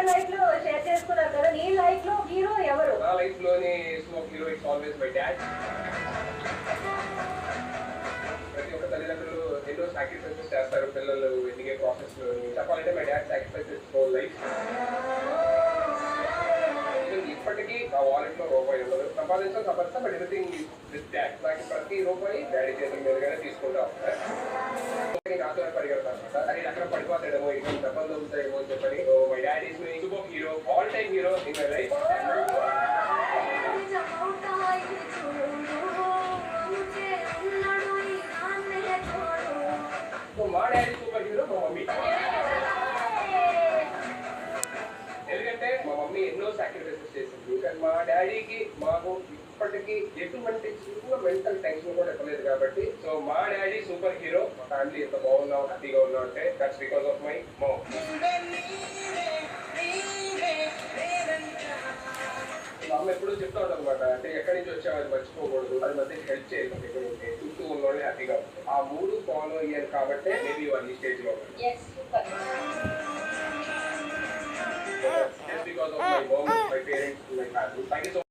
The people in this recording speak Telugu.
అందరి లైఫ్ లో షేర్ చేసుకున్నారు కదా, నీ లైఫ్ లో హీరో ఎవరు? నా లైఫ్ లోని smoke hero it's always my dad. ప్రతి ఒక్క తల్లిదండ్రులు ఎన్నో సాక్రిఫైసెస్ చేస్తారు పిల్లలు ఎదిగే ప్రాసెస్ లో. చెప్పాలంటే my dad sacrifices whole life. ఇప్పటికీ నా వాలెట్ లో రూపాయి ఉండదు. సంపాదిస్తా బట్ ఎవ్రీథింగ్ విత్ డాడ్. నాకు ప్రతి రూపాయి డాడీ చేతుల మీదుగానే తీసుకుంటా ఉంటాను. నాతో పరిగెడతాను అనమాట. అది అక్కడ పడిపోతాడేమో, ఇక్కడ డబ్బులు దొరుకుతాయేమో అని చెప్పని. My dad is my super hero, all time hero in my life. So మా డాడీ సూపర్ హీరో మా మమ్మీ. ఎందుకంటే మా మమ్మీ ఎన్నో సాక్రిఫైసెస్ చేసింది, కానీ మా డాడీకి మాకు ఇప్పటికీ ఎటువంటి చిన్న మెంటల్ టెన్షన్ కూడా ఇవ్వలేదు కాబట్టి. సో మా డాడీ సూపర్ హీరో. మా ఫ్యామిలీ ఎంత బాగున్నాం, హ్యాపీగా ఉన్నాం అంటే that's because of my mom. అమ్మ ఎప్పుడూ చెప్తా ఉంటాం అనమాట, అంటే ఎక్కడి నుంచి వచ్చావు అది మర్చిపోకూడదు, అది మధ్య హెల్ప్ చేయాలి, ఎక్కడ ఉంటే చుట్టూ ఉన్నోళ్ళు హ్యాపీగా ఉంటాయి. ఆ మూడు ఫాలో అయ్యాను కాబట్టి మేబీ వాళ్ళు ఈ స్టేజ్ లో because of my mom, my parents, my family. Thank you so much.